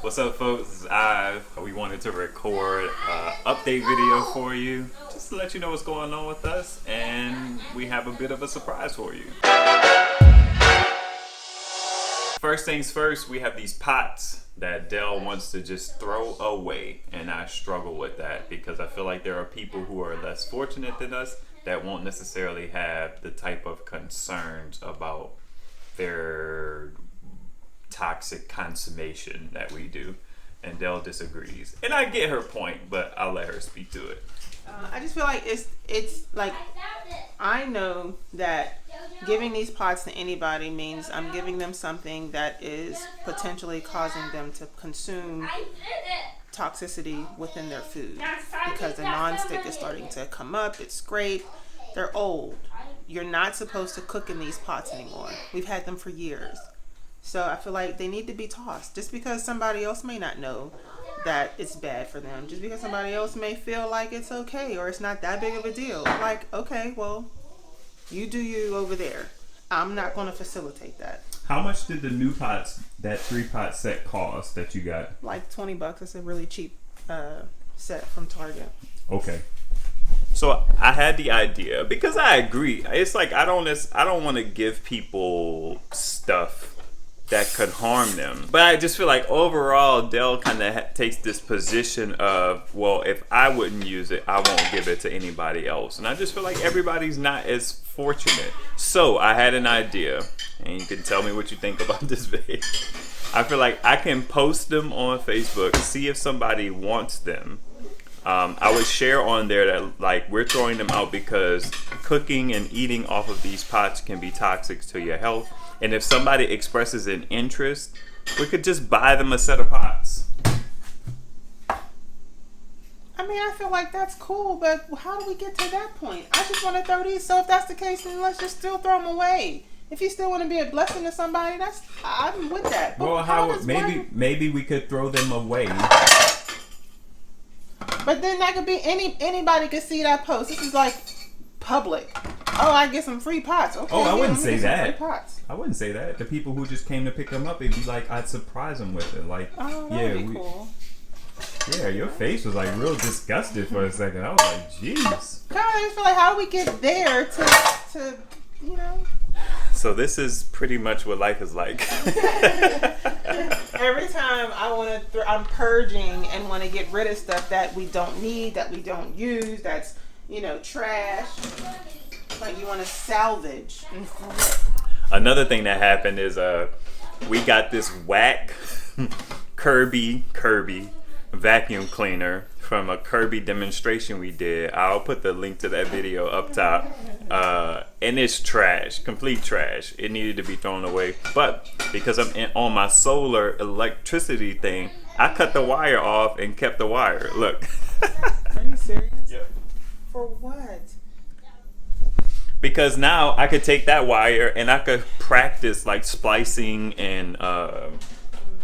What's up, folks? This is Ive. We wanted to record an update video for you, just to let you know what's going on with us, and we have a bit of a surprise for you. First things first, we have these pots that Dell wants to just throw away, and I struggle with that because I feel like there are people who are less fortunate than us that won't necessarily have the type of concerns about their toxic consummation that we do, and Dell disagrees, and I get her point, but I'll let her speak to it. I just feel like it's like, I know that giving these pots to anybody means I'm giving them something that is potentially causing them to consume toxicity within their food, because the non-stick is starting to come up, it's scraped, they're old. You're not supposed to cook in these pots anymore. We've had them for years. So I feel like they need to be tossed, just because somebody else may not know that it's bad for them, just because somebody else may feel like it's okay or it's not that big of a deal. Like, okay, well, you do you over there. I'm not going to facilitate that. How much did the new pots, that 3-pot set, cost that you got? Like $20. It's a really cheap set from Target. Okay. So I had the idea, because I agree. It's like I don't want to give people stuff that could harm them. But I just feel like overall, Dell kind of takes this position of, well, if I wouldn't use it, I won't give it to anybody else. And I just feel like everybody's not as fortunate. So I had an idea, and you can tell me what you think about this video. I feel like I can post them on Facebook, see if somebody wants them. I would share on there that, like, we're throwing them out because cooking and eating off of these pots can be toxic to your health. And if somebody expresses an interest, we could just buy them a set of pots. I mean, I feel like that's cool, but how do we get to that point? I just want to throw these, so if that's the case, then let's just still throw them away. If you still want to be a blessing to somebody, I'm with that. But well, maybe we could throw them away. But then that could be anybody could see that post. This is like public. Oh, I get some free pots. Okay. Oh, I wouldn't say that. Free pots. I wouldn't say that. The people who just came to pick them up, it'd be like I'd surprise them with it. Like, oh, that'd be cool. Yeah, your face was like real disgusted for a second. I was like, jeez. I just feel like, how do we get there to you know? So this is pretty much what life is like. Every time I'm purging and want to get rid of stuff that we don't need, that we don't use, that's, trash. Like, you want to salvage. Another thing that happened is we got this whack Kirby vacuum cleaner from a Kirby demonstration we did. I'll put the link to that video up top. And it's trash, complete trash. It needed to be thrown away. But because I'm on my solar electricity thing, I cut the wire off and kept the wire. Look. Are you serious? Yeah. For what? Because now I could take that wire and I could practice like splicing and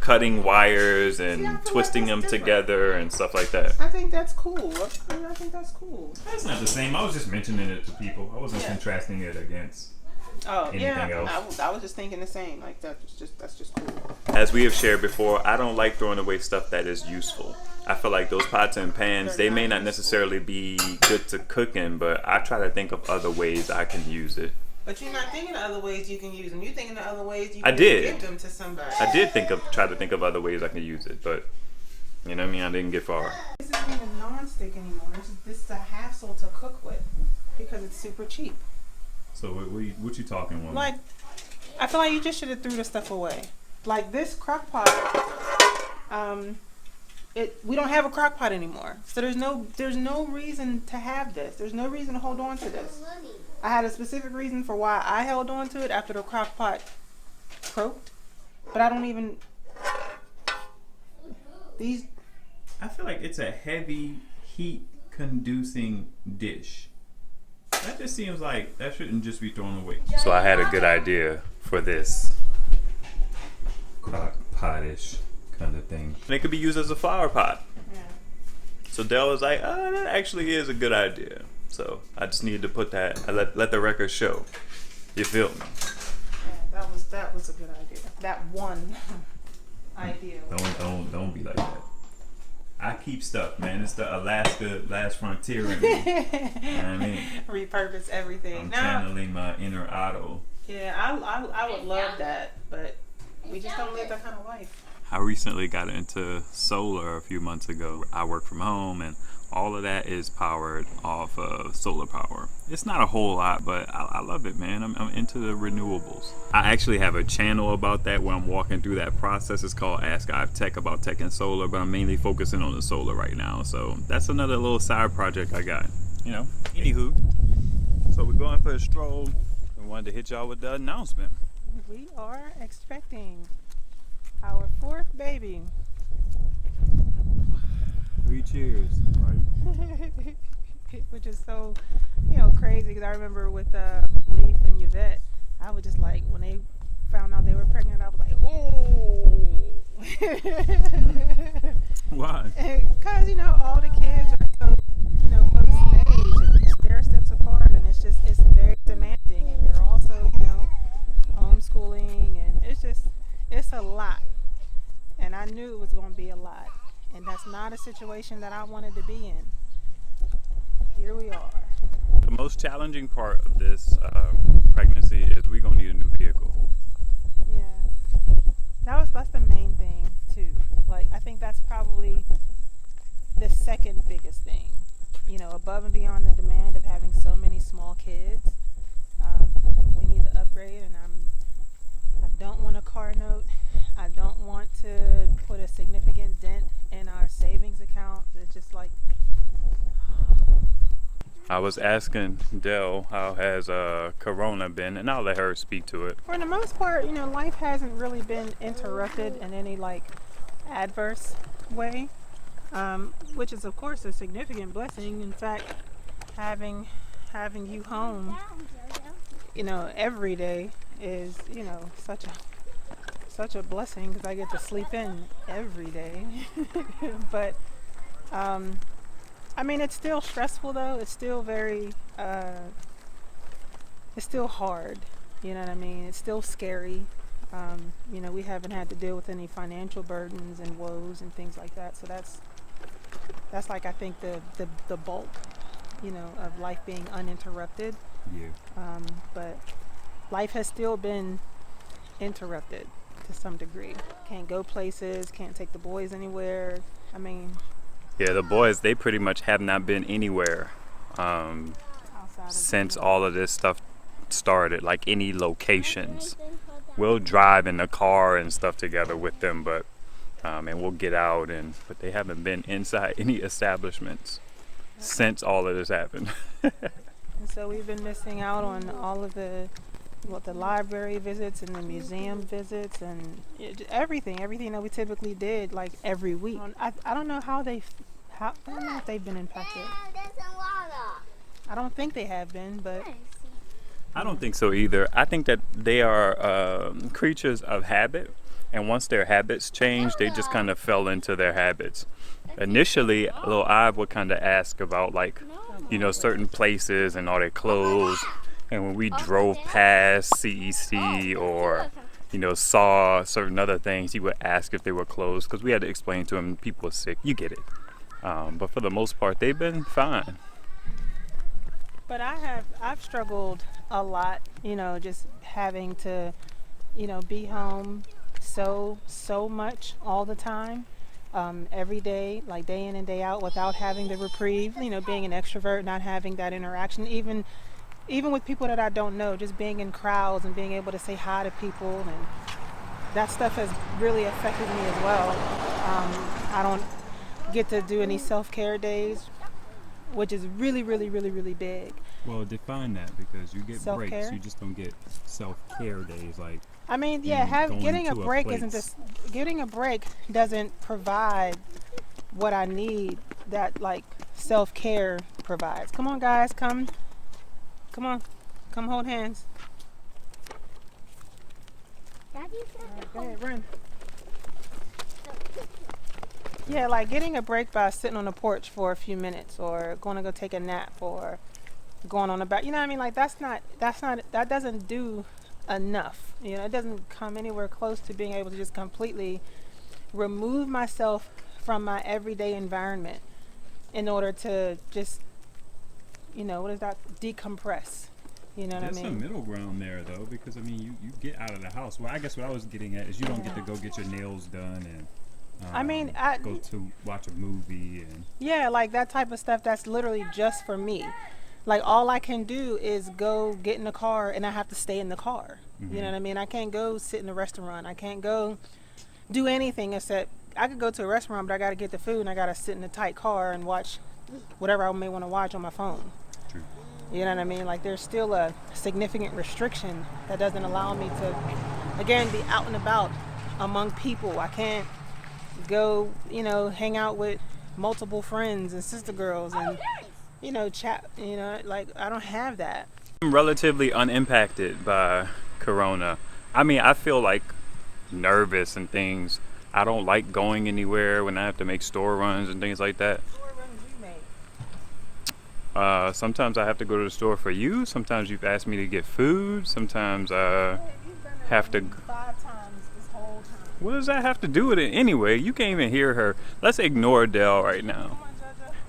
cutting wires and twisting them together and stuff like that. I think that's cool. I think that's cool. That's not the same. I was just mentioning it to people. I wasn't contrasting it against anything else. I was just thinking the same. Like, that's just cool. As we have shared before, I don't like throwing away stuff that is useful. I feel like those pots and pans, they may not necessarily be good to cook in, but I try to think of other ways I can use it. But you're not thinking of other ways you can use them. You're thinking of other ways you can give them to somebody. I did try to think of other ways I can use it, but you know what I mean? I didn't get far. This isn't even non-stick anymore. This is a hassle to cook with because it's super cheap. So what you talking about? Like, I feel like you just should have threw the stuff away. Like this crock pot, we don't have a crock pot anymore. So there's no reason to have this. There's no reason to hold on to this. I had a specific reason for why I held on to it after the crock pot croaked, but I don't even. I feel like it's a heavy, heat-conducing dish. That just seems like that shouldn't just be thrown away. So I had a good idea for this crock pot-ish kind of thing. And it could be used as a flower pot. Yeah. So Dell was like, oh, that actually is a good idea. So I just needed to put that, let the record show. You feel me? Yeah, that was a good idea. That one. ideal. Don't be like that. I keep stuff, man. It's the Alaska last frontier in me. You know what I mean? Repurpose everything. I'm channeling my inner Otto. Yeah, I would love that, but we just don't live that kind of life. I recently got into solar a few months ago. I work from home, and all of that is powered off of solar power. It's not a whole lot, but I love it, man. I'm into the renewables. I actually have a channel about that where I'm walking through that process. It's called Ask I've Tech, about tech and solar, but I'm mainly focusing on the solar right now. So that's another little side project I got, you know. Anywho, so we're going for a stroll. We wanted to hit y'all with the announcement. We are expecting our 4th baby. 3 cheers. Right? Which is so, crazy, because I remember with Leaf and Yvette, I was just like, when they found out they were pregnant, I was like, oh. Why? Because, all the kids are so, close in age, and they're steps apart, and it's very demanding, and they're also, homeschooling, and it's a lot. And I knew it was going to be a lot. And that's not a situation that I wanted to be in. Here we are. The most challenging part of this pregnancy is we're going to need a new vehicle. Yeah. That's the main thing, too. Like, I think that's probably the second biggest thing. Above and beyond the demand of having so many small kids, we need to upgrade, and I don't want a car note. I don't want to put a significant dent in our savings account. It's just like... I was asking Dell how has Corona been, and I'll let her speak to it. For the most part, life hasn't really been interrupted in any adverse way, which is of course a significant blessing. In fact, having you home, every day is such a blessing, because I get to sleep in every day. But it's still stressful, though. It's still very it's still hard, you know what I mean? It's still scary. We haven't had to deal with any financial burdens and woes and things like that, so that's I think the bulk, of life being uninterrupted. Yeah. But life has still been interrupted to some degree. Can't go places, can't take the boys anywhere. Yeah, the boys, they pretty much have not been anywhere since all of this stuff started, like any locations. We'll drive in the car and stuff together with them, but and we'll get out, but they haven't been inside any establishments since all of this happened. And so we've been missing out on all of the library visits and the museum visits and everything that we typically did every week. I don't know I don't know if they've been impacted. I don't think they have been, but I don't think so either. I think that they are creatures of habit, and once their habits change, they just kind of fell into their habits. Initially, little Ive would kind of ask about certain places and all their clothes. And when we drove past CEC or, saw certain other things, he would ask if they were closed, because we had to explain to him people are sick. You get it. But for the most part, they've been fine. But I've struggled a lot, just having to, be home so much all the time, every day, day in and day out, without having the reprieve, being an extrovert, not having that interaction, even with people that I don't know, just being in crowds and being able to say hi to people, and that stuff has really affected me as well. I don't get to do any self-care days, which is really, really, really, really big. Well, define that, because you get self-care? breaks, you just don't get self-care days. Getting a break getting a break doesn't provide what I need that self-care provides. Come on, guys, come on, come hold hands. Daddy said Go ahead, run. Yeah, getting a break by sitting on the porch for a few minutes, or going to go take a nap, or going on about, that doesn't do enough. It doesn't come anywhere close to being able to just completely remove myself from my everyday environment in order to just, what is that? Decompress. You know what I There's some mean? middle ground there, though, because, I mean, you get out of the house. Well, I guess what I was getting at is you don't get to go get your nails done and go to watch a movie. And Yeah, like that type of stuff that's literally just for me. Like all I can do is go get in the car and I have to stay in the car. You know what I mean? I can't go sit in a restaurant. I can't go do anything except I could go to a restaurant, but I got to get the food and I got to sit in a tight car and watch whatever I may want to watch on my phone. True. You know what I mean? Like there's still a significant restriction that doesn't allow me to, again, be out and about among people. I can't go, hang out with multiple friends and sister girls and, chat, like I don't have that. I'm relatively unimpacted by Corona. I mean, I feel like nervous and things. I don't like going anywhere when I have to make store runs and things like that. What runs you make? Sometimes I have to go to the store for you. Sometimes you've asked me to get food. Sometimes I have to. 5 times this whole time. What does that have to do with it anyway? You can't even hear her. Let's ignore Dell right now.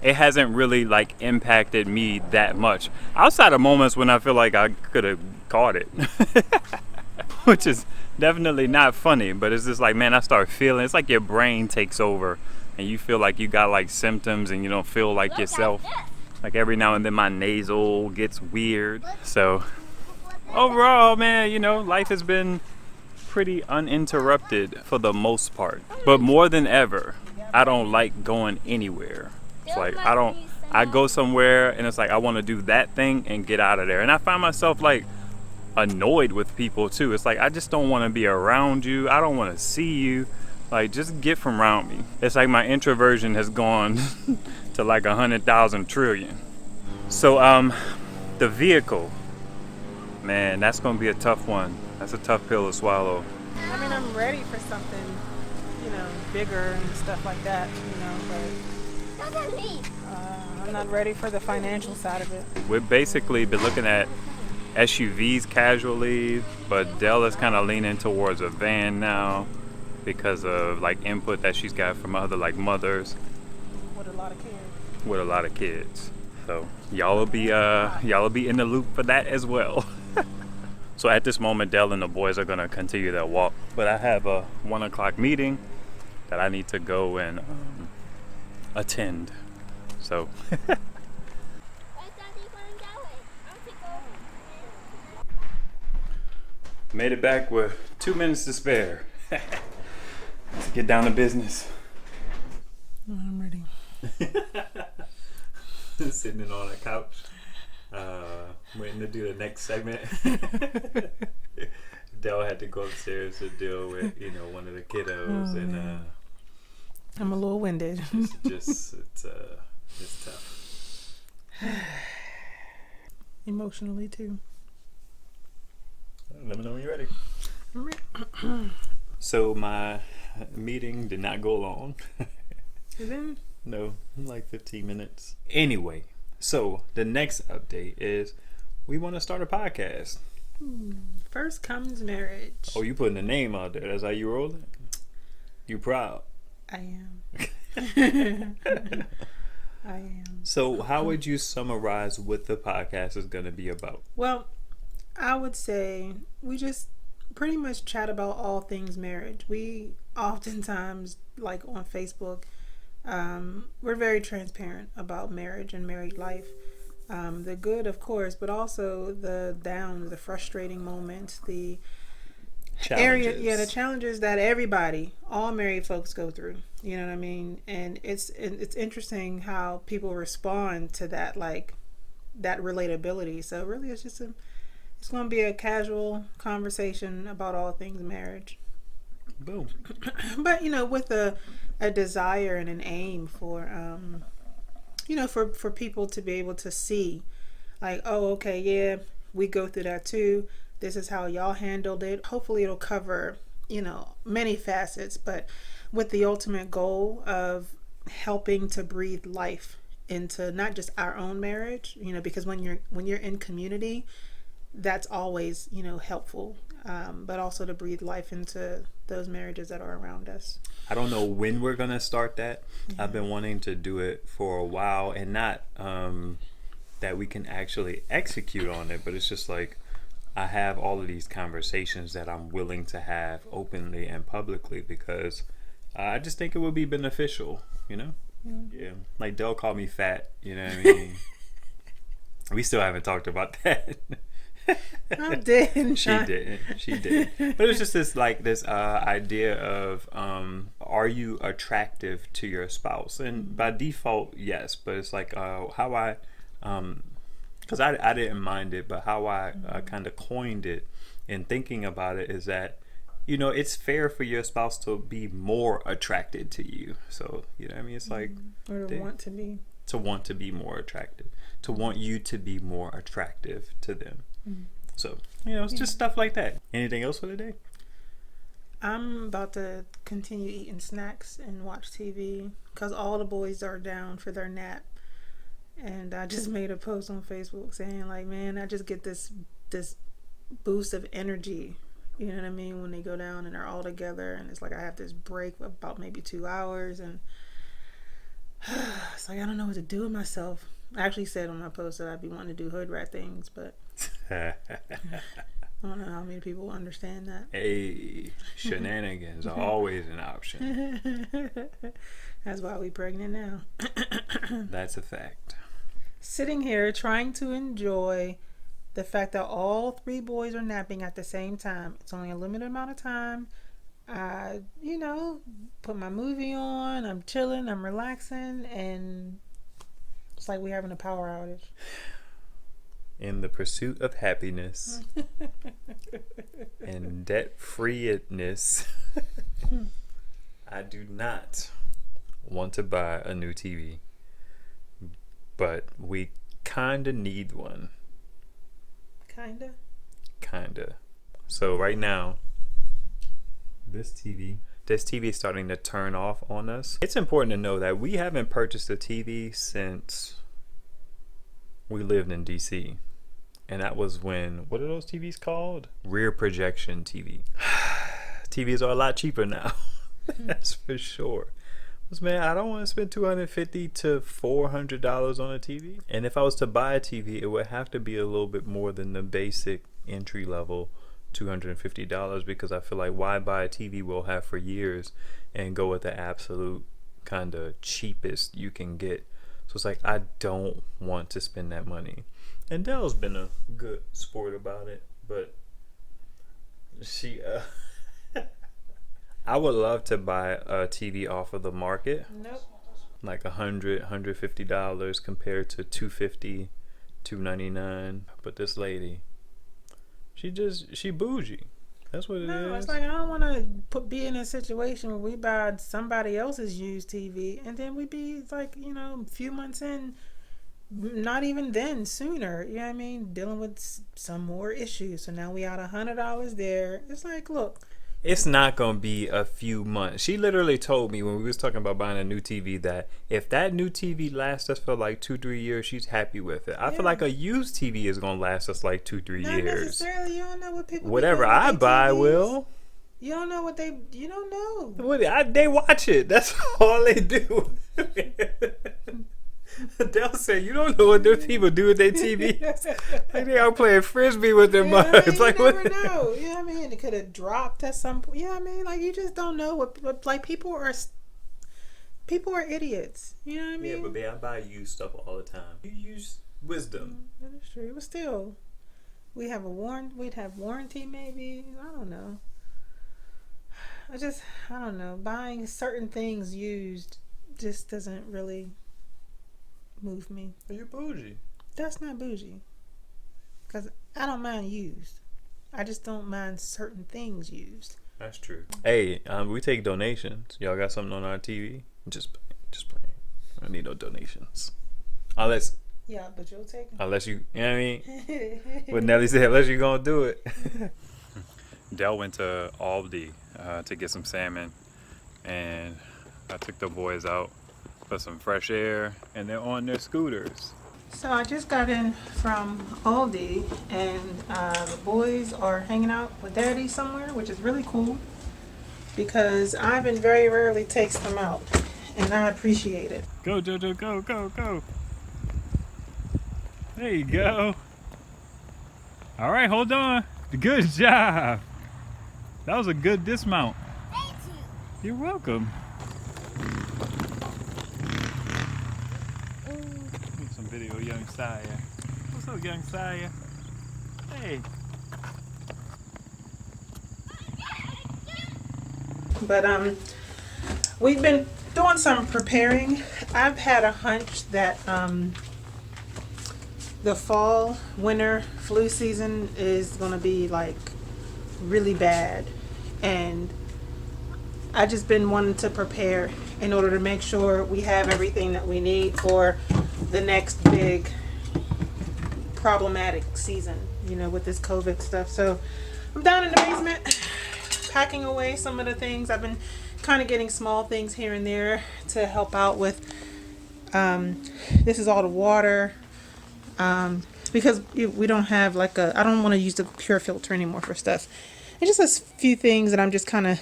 It hasn't really like impacted me that much. Outside of moments when I feel like I could have caught it. Which is definitely not funny, but it's just like, man, I start feeling, it's like your brain takes over and you feel like you got like symptoms and you don't feel like yourself. Like every now and then my nasal gets weird. So overall, man, life has been pretty uninterrupted for the most part. But more than ever, I don't like going anywhere. It's like I go somewhere and it's like I want to do that thing and get out of there. And I find myself like annoyed with people too. It's like I just don't want to be around you. I don't want to see you. Like just get from around me. It's like my introversion has gone to like 100,000 trillion. So the vehicle, man, that's gonna be a tough one. That's a tough pill to swallow. I mean, I'm ready for something, bigger and stuff like that, but I'm not ready for the financial side of it. We've basically been looking at SUVs casually, but Dell is kind of leaning towards a van now because of like input that she's got from other like mothers With a lot of kids. with a lot of kids. So y'all will be in the loop for that as well. So at this moment, Dell and the boys are gonna continue their walk, but I have a 1 o'clock meeting that I need to go and attend. So made it back with 2 minutes to spare. Let's get down to business. I'm ready. Sitting on a couch, waiting to do the next segment. Dell had to go upstairs to deal with, one of the kiddos, and I'm a little winded. it's tough. Emotionally too. Let me know when you're ready. I'm ready. So my meeting did not go long. And then No, like 15 minutes. Anyway, so the next update is we want to start a podcast. first comes marriage. Oh, you putting a name out there. That's how you rolling? You proud? I am. I am. So how would you summarize what the podcast is going to be about? Well, I would say we just pretty much chat about all things marriage. We oftentimes, like on Facebook, we're very transparent about marriage and married life. The good, of course, but also the down, the frustrating moments, the Challenges. the challenges that all married folks go through. You know what I mean? And it's interesting how people respond to that, like that relatability. So really, it's going to be a casual conversation about all things marriage. Boom. But with a desire and an aim for for people to be able to see, like, oh, okay, yeah, we go through that too. This is how y'all handled it. Hopefully it'll cover, many facets, but with the ultimate goal of helping to breathe life into not just our own marriage, because when you're in community, that's always, helpful. but also to breathe life into those marriages that are around us. I don't know when we're gonna start that. I've been wanting to do it for a while, and not that we can actually execute on it, but it's just like I have all of these conversations that I'm willing to have openly and publicly because I just think it would be beneficial, you know? Yeah. Like Dell called me fat, you know what I mean? We still haven't talked about that. I didn't. She did. But it's just this idea of are you attractive to your spouse? And by default, yes. But it's like how I because I didn't mind it, but how I kind of coined it in thinking about it is that, you know, it's fair for your spouse to be more attracted to you. So, you know what I mean? It's like Or to want to be. To want to be more attractive. To want you to be more attractive to them. So, you know, it's just stuff like that. Anything else for today? I'm about to continue eating snacks and watch TV because all the boys are down for their nap. And I just made a post on Facebook saying, like, man, I just get this boost of energy, you know what I mean, when they go down and they're all together. And it's like I have this break of about maybe 2 hours. And it's like I don't know what to do with myself. I actually said on my post that I'd be wanting to do hood rat things, but I don't know how many people understand that. Hey, shenanigans are always an option. That's why we pregnant now. That's a fact. Sitting here trying to enjoy the fact that all 3 boys are napping at the same time. It's only a limited amount of time. I, you know, put my movie on. I'm chilling. I'm relaxing. And it's like we're having a power outage. In the pursuit of happiness and debt-freeness, I do not want to buy a new TV, but we kinda need one. Kinda. So right now, this TV is starting to turn off on us. It's important to know that we haven't purchased a TV since we lived in DC. And that was when, what are those TVs called? Rear projection TV. TVs are a lot cheaper now. That's for sure. Because, man, I don't want to spend $250 to $400 on a TV. And if I was to buy a TV, it would have to be a little bit more than the basic entry level $250, because I feel like why buy a TV we'll have for years and go with the absolute kind of cheapest you can get. So it's like I don't want to spend that money. And Dell's been a good sport about it, but she I would love to buy a TV off of the market. Nope. Like $100-$150 compared to $250, $299. But this lady, she bougie. That's what it is. No, it's like I don't want to be in a situation where we buy somebody else's used TV and then we be like, you know, a few months in, not even then, sooner, you know what I mean, dealing with some more issues. So now we out $100 there. It's like, look, it's not gonna be a few months. She literally told me when we was talking about buying a new TV that if that new TV lasts us for like 2-3 years, she's happy with it. I feel like a used TV is gonna last us like 2-3 not years. necessarily. You don't know what people. Whatever I buy will. You don't know what they. You don't know. They watch it. That's all they do. They'll say, you don't know what those people do with their TV. Like they are playing frisbee with their minds. You like never know. You know what I mean? It could have dropped at some point. You know what I mean? Like you just don't know what like people are idiots. You know what I mean? Yeah, but babe, I buy used stuff all the time. You use wisdom. That is true. But still, we'd have warranty maybe. I don't know. I don't know. Buying certain things used just doesn't really move me. Are you bougie? That's not bougie. Because I don't mind used. I just don't mind certain things used. That's true. Hey, we take donations. Y'all got something on our TV? Just playing. I don't need no donations. Unless... Yeah, but you'll take them. Unless you know what I mean? What Nelly said, unless you're going to do it. Dell went to Aldi to get some salmon. And I took the boys out for some fresh air. And they're on their scooters. So I just got in from Aldi, and the boys are hanging out with Daddy somewhere, which is really cool because Ivan very rarely takes them out, and I appreciate it. Go, Jojo, go, go, go. There you go. All right, hold on. Good job. That was a good dismount. Thank you. You're welcome. Need some video, young Saya. What's up, young Saya? Hey. But we've been doing some preparing. I've had a hunch that the fall, winter flu season is gonna be like really bad, and I just been wanting to prepare in order to make sure we have everything that we need for the next big problematic season, you know, with this COVID stuff. So I'm down in the basement packing away some of the things. I've been kind of getting small things here and there to help out with. This is all the water, because we don't have like I don't want to use the pure filter anymore for stuff. It's just a few things that I'm just kind of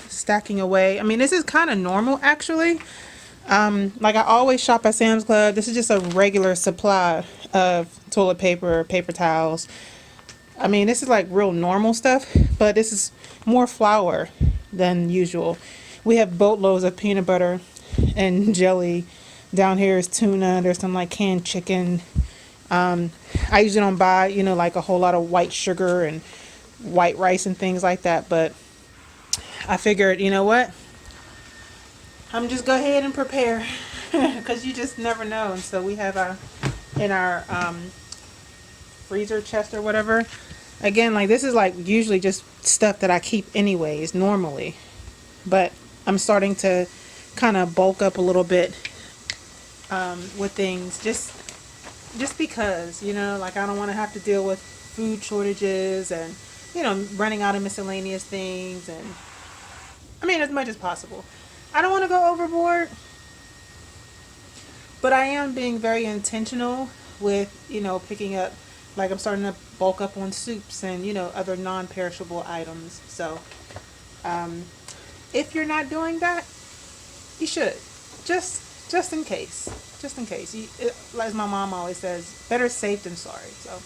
stacking away. I mean, this is kind of normal actually. Like I always shop at Sam's Club. This is just a regular supply of toilet paper, paper towels. I mean, this is like real normal stuff, but this is more flour than usual. We have boatloads of peanut butter and jelly. Down here is tuna. There's some like canned chicken. I usually don't buy, you know, like a whole lot of white sugar and white rice and things like that, but I figured, you know what? I'm just go ahead and prepare because you just never know. And so we have in our freezer chest or whatever. Again, like this is like usually just stuff that I keep anyways normally, but I'm starting to kind of bulk up a little bit with things just because, you know, like I don't want to have to deal with food shortages and, you know, running out of miscellaneous things, and I mean as much as possible. I don't want to go overboard, but I am being very intentional with, you know, picking up, like I'm starting to bulk up on soups and, you know, other non-perishable items. So if you're not doing that, you should, just in case. Just in case. As my mom always says, better safe than sorry. So